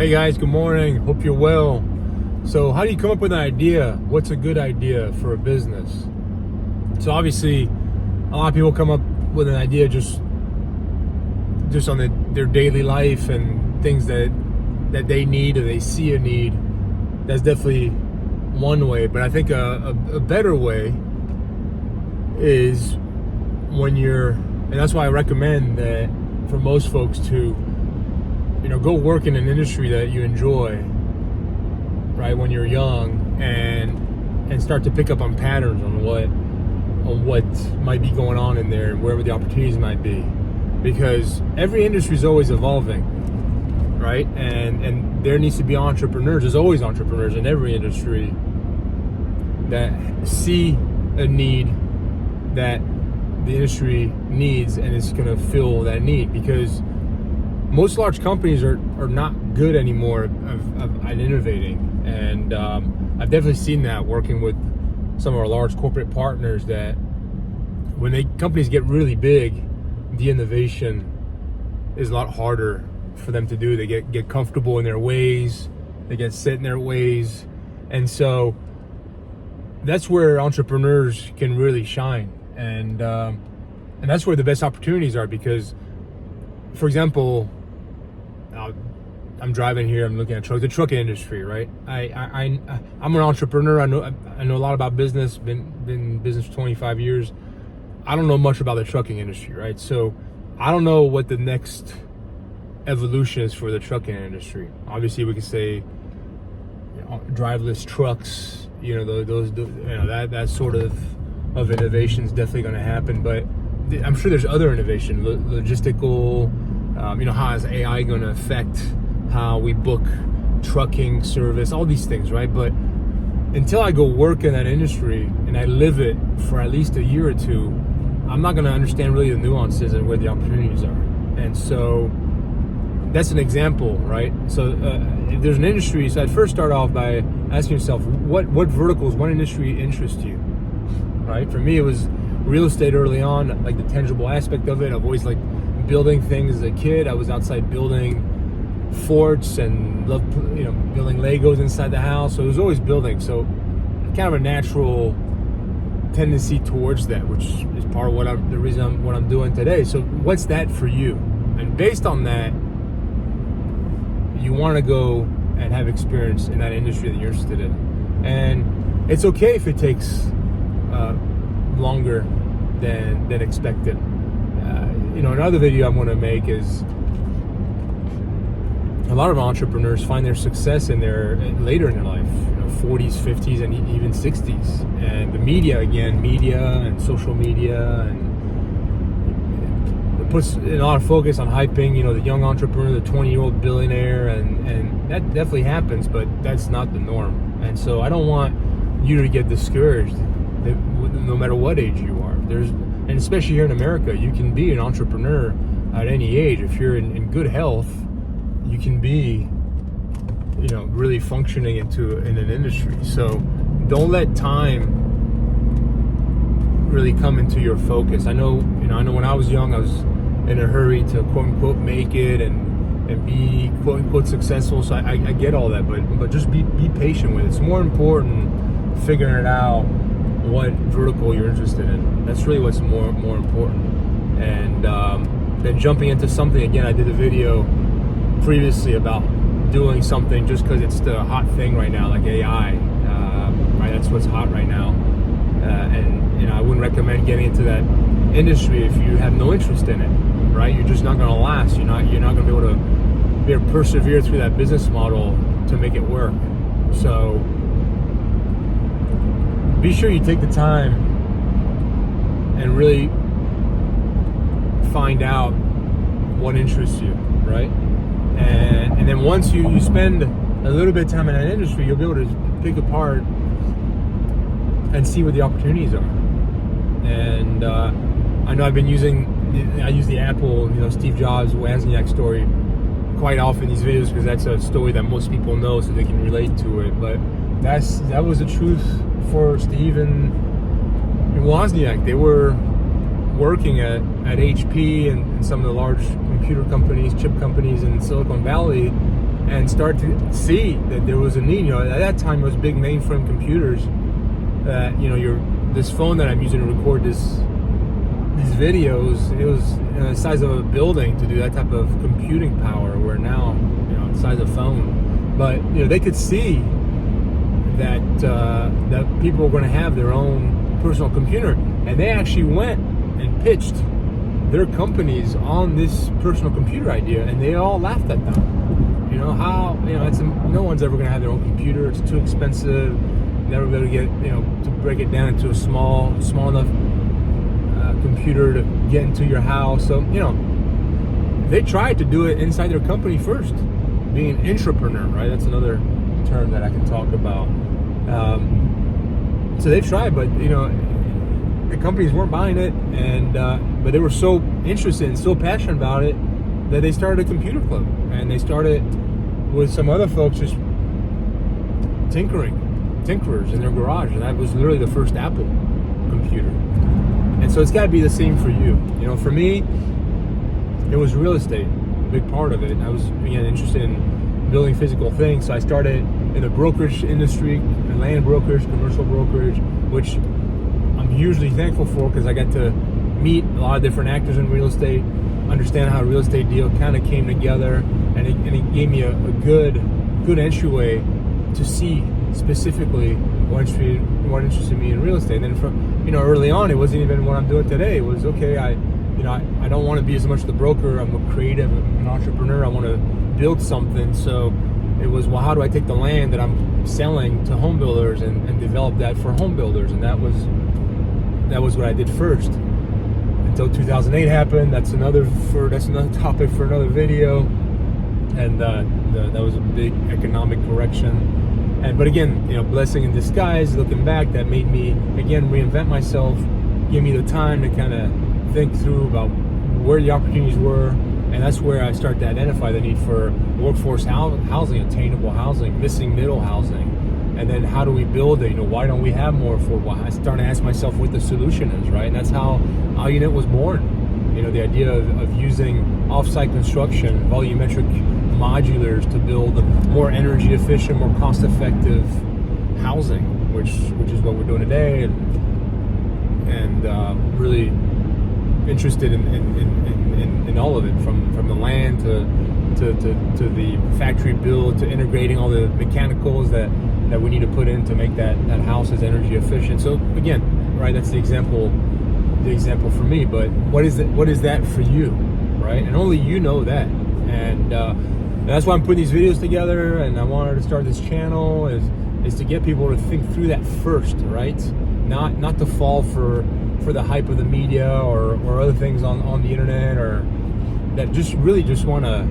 Hey guys, good morning. Hope you're well. So how do you come up with an idea? What's a good idea for a business? So obviously, a lot of people come up with an idea just on their daily life and things that they need or they see a need. That's definitely one way. But I think a better way is when and that's why I recommend that for most folks to go work in an industry that you enjoy, right, when you're young, and start to pick up on patterns on what might be going on in there and wherever the opportunities might be, because every industry is always evolving, right? And there needs to be entrepreneurs. There's always entrepreneurs in every industry that see a need that the industry needs and is going to fill that need, because most large companies are not good anymore at innovating. And I've definitely seen that working with some of our large corporate partners, that when companies get really big, the innovation is a lot harder for them to do. They get comfortable in their ways, they get set in their ways. And so that's where entrepreneurs can really shine. And that's where the best opportunities are, because, for example, I'm driving here, I'm looking at trucks, the trucking industry, right? I'm an entrepreneur. I know a lot about business, been in business for 25 years. I don't know much about the trucking industry, right? So I don't know what the next evolution is for the trucking industry. Obviously, we could say driverless trucks, that sort of innovation is definitely going to happen. But I'm sure there's other innovation, logistical. How is AI going to affect how we book trucking service, all these things, right? But until I go work in that industry and I live it for at least a year or two, I'm not going to understand really the nuances and where the opportunities are. And so that's an example, right? So if there's an industry, so I'd first start off by asking yourself, what verticals, what industry interests you, right? For me, it was real estate early on, like the tangible aspect of it. I've always liked building things as a kid. I was outside building forts and loved, building Legos inside the house. So it was always building. So kind of a natural tendency towards that, which is part of what I'm doing today. So what's that for you? And based on that, you want to go and have experience in that industry that you're interested in. And it's okay if it takes longer than expected. Another video I'm going to make is a lot of entrepreneurs find their success later in their life, 40s, 50s, and even 60s. And the media and social media, and it puts a lot of focus on hyping, the young entrepreneur, the 20-year-old billionaire, and that definitely happens, but that's not the norm. And so I don't want you to get discouraged, no matter what age you are. And especially here in America, you can be an entrepreneur at any age. If you're in good health, you can be, really functioning in an industry. So don't let time really come into your focus. I know when I was young, I was in a hurry to quote unquote make it and be quote unquote successful. So I get all that, but just be patient with it. It's more important figuring it out what vertical you're interested in. That's really what's more important. And then jumping into something, again, I did a video previously about doing something just because it's the hot thing right now, like AI, right? That's what's hot right now. And I wouldn't recommend getting into that industry if you have no interest in it, right? You're just not going to last. You're not going to be able to persevere through that business model to make it work. So be sure you take the time and really find out what interests you, right? And then once you spend a little bit of time in that industry, you'll be able to pick apart and see what the opportunities are. And I know I use the Apple, Steve Jobs, Wozniak story quite often in these videos, because that's a story that most people know, so they can relate to it. But that was the truth for Steve and Wozniak. They were working at HP and some of the large computer companies, chip companies in Silicon Valley, and start to see that there was a need. You know, at that time it was big mainframe computers that, you know, this phone that I'm using to record these videos, it was, you know, the size of a building to do that type of computing power, where now, you know, the size of a phone. But, you know, they could see that that people were going to have their own personal computer, and they actually went and pitched their companies on this personal computer idea, and they all laughed at them. You know, how, you know, no one's ever going to have their own computer. It's too expensive. Never be able to get, you know, to break it down into a small enough computer to get into your house. So, you know, they tried to do it inside their company first, being an entrepreneur, right? That's another term that I can talk about. So they tried, but, you know, the companies weren't buying it, and but they were so interested and so passionate about it that they started a computer club, and they started with some other folks just tinkerers in their garage, and that was literally the first Apple computer. And so it's got to be the same for you. You know, for me, it was real estate, a big part of it. I was, again, interested in building physical things, so I started in the brokerage industry, land brokerage, commercial brokerage, which I'm hugely thankful for, because I got to meet a lot of different actors in real estate, understand how a real estate deal kind of came together, and it gave me a good entryway to see specifically what interested me in real estate. And then from, you know, early on, it wasn't even what I'm doing today. It was, okay, I don't want to be as much the broker. I'm a creative, I'm an entrepreneur. I want to build something. So it was, well, how do I take the land that I'm selling to home builders and develop that for home builders? And that was what I did first, until 2008 happened. That's another topic for another video. And that was a big economic correction. But again, you know, blessing in disguise, looking back, that made me, again, reinvent myself, give me the time to kind of think through about where the opportunities were. And that's where I start to identify the need for workforce housing, attainable housing, missing middle housing. And then how do we build it? You know, why don't we have more affordable? I started to ask myself what the solution is, right? And that's how Unit was born. You know, the idea of using off-site construction, volumetric modulars to build more energy efficient, more cost-effective housing, which is what we're doing today, and really interested in all of it, from the land to the factory build, to integrating all the mechanicals that we need to put in to make that house as energy efficient. So again, right, that's the example for me. But what is that for you, right? And only you know that. And that's why I'm putting these videos together, and I wanted to start this channel is to get people to think through that first, right? Not to fall for the hype of the media or other things on the internet, or that just want to,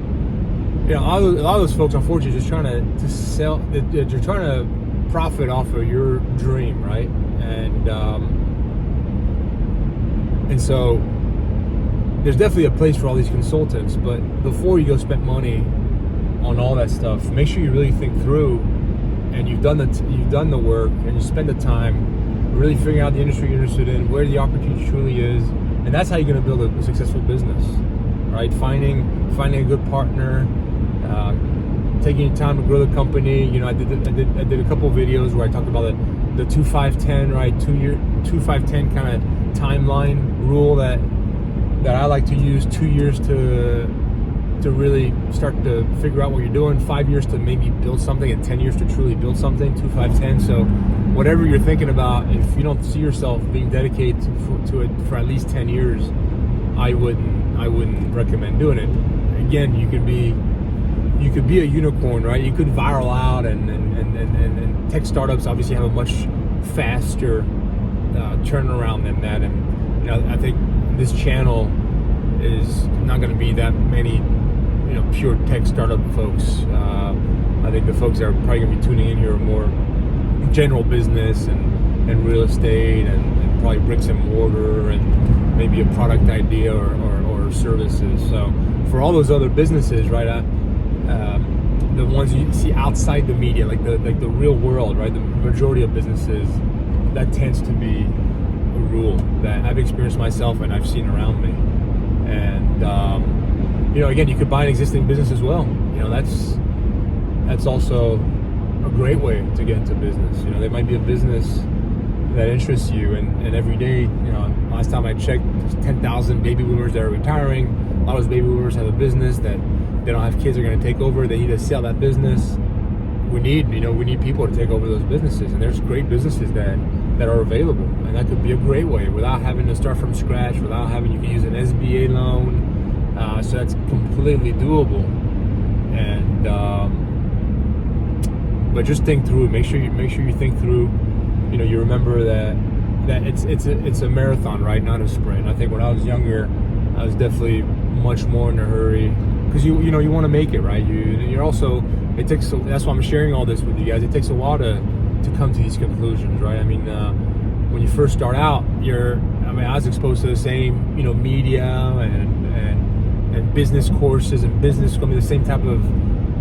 you know, a lot of those folks, unfortunately, just trying to sell. They're trying to profit off of your dream, right? And so there's definitely a place for all these consultants, but before you go spend money on all that stuff, make sure you really think through, and you've done the work, and you spend the time really figuring out the industry you're interested in, where the opportunity truly is, and that's how you're going to build a successful business, right? Finding a good partner, taking your time to grow the company. You know, I did a couple of videos where I talked about the 2-5-10, right? 2-5-10 kind of timeline rule that I like to use. 2 years to really start to figure out what you're doing, 5 years to maybe build something, and 10 years to truly build something. 2-5-10. So whatever you're thinking about, if you don't see yourself being dedicated to it for at least 10 years, I wouldn't recommend doing it. Again, you could be a unicorn, right? You could viral out, and tech startups obviously have a much faster turnaround than that. And, you know, I think this channel is not going to be that many, you know, pure tech startup folks. I think the folks that are probably going to be tuning in here are more general business and real estate and probably bricks and mortar and maybe a product idea or services. So for all those other businesses, right, the ones you see outside the media, like the real world, right, the majority of businesses, that tends to be a rule that I've experienced myself and I've seen around me. And you know, again, you could buy an existing business as well. You know, that's also a great way to get into business. There might be a business that interests you, and every day, last time I checked, there's 10,000 baby boomers that are retiring. A lot of those baby boomers have a business that they don't have kids that are going to take over. They need to sell that business. We need people to take over those businesses, and there's great businesses that are available, and that could be a great way without having to start from scratch, you can use an SBA loan, so that's completely doable. And but just think through it. Make sure you think through. You remember that it's a marathon, right? Not a sprint. I think when I was younger, I was definitely much more in a hurry, because you want to make it, right? You're also, that's why I'm sharing all this with you guys. It takes a while to come to these conclusions, right? When you first start out, I was exposed to the same media and business courses and business school, the same type of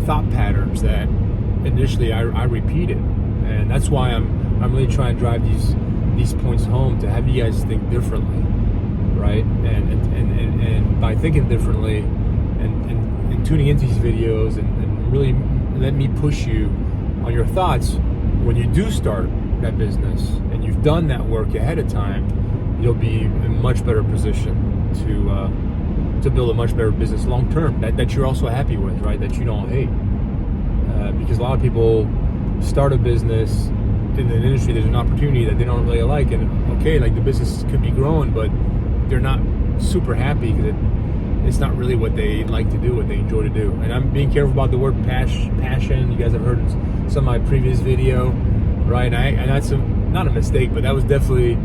thought patterns that initially I repeated, and that's why I'm really trying to drive these points home to have you guys think differently, right? And by thinking differently and tuning into these videos and really let me push you on your thoughts, when you do start that business and you've done that work ahead of time, you'll be in a much better position to build a much better business long term that you're also happy with, right? That you don't hate. Because a lot of people start a business in an industry, there's an opportunity that they don't really like, and the business could be growing, but they're not super happy because it's not really what they like to do, what they enjoy to do. And I'm being careful about the word passion. You guys have heard in some of my previous video, right? And that's not a mistake, but that was definitely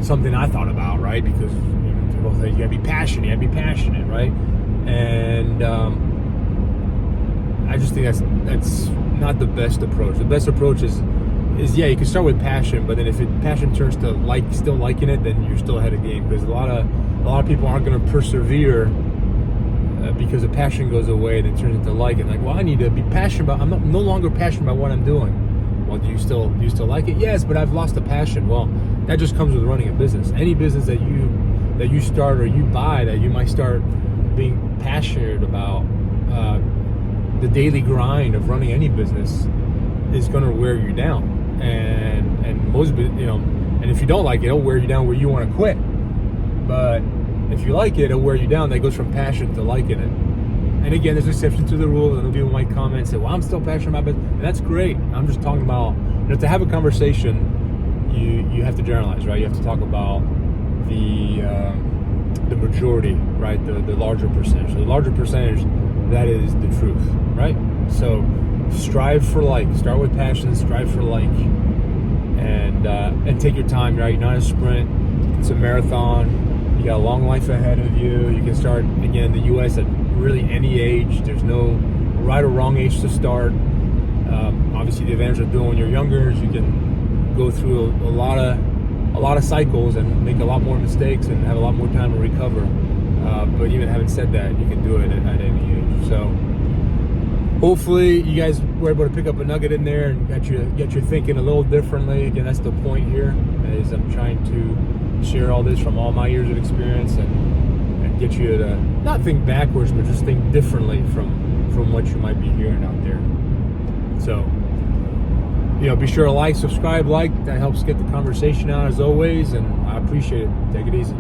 something I thought about, right? Because people say you gotta be passionate, right? And I just think that's not the best approach. The best approach is you can start with passion, but then if passion turns to still liking it, then you're still ahead of game, because a lot of people aren't going to persevere because the passion goes away and it turns into liking. I need to be passionate about. I'm no longer passionate about what I'm doing. Well, do you still like it? Yes, but I've lost the passion. Well, that just comes with running a business. Any business that you start or you buy that you might start being passionate about, the daily grind of running any business is going to wear you down, and most and if you don't like it, it'll wear you down where you want to quit. But if you like it, it'll wear you down. That goes from passion to liking it. And again, there's exceptions to the rule, and people might comment and say, well, I'm still passionate about it, and that's great. I'm just talking about, to have a conversation, you have to generalize, right? You have to talk about the majority, right? The larger percentage. So the larger percentage, that is the truth, right? So strive for start with passion, strive for and take your time, right? Not a sprint, it's a marathon. You got a long life ahead of you. You can start, again, in the US at really any age. There's no right or wrong age to start. Obviously the advantage of doing when you're younger is you can go through a lot of cycles and make a lot more mistakes and have a lot more time to recover. But even having said that, you can do it at any age. So hopefully you guys were able to pick up a nugget in there and get you thinking a little differently. Again, that's the point here, is I'm trying to share all this from all my years of experience and get you to not think backwards, but just think differently from what you might be hearing out there. So, be sure to subscribe, that helps get the conversation out as always, and I appreciate it. Take it easy.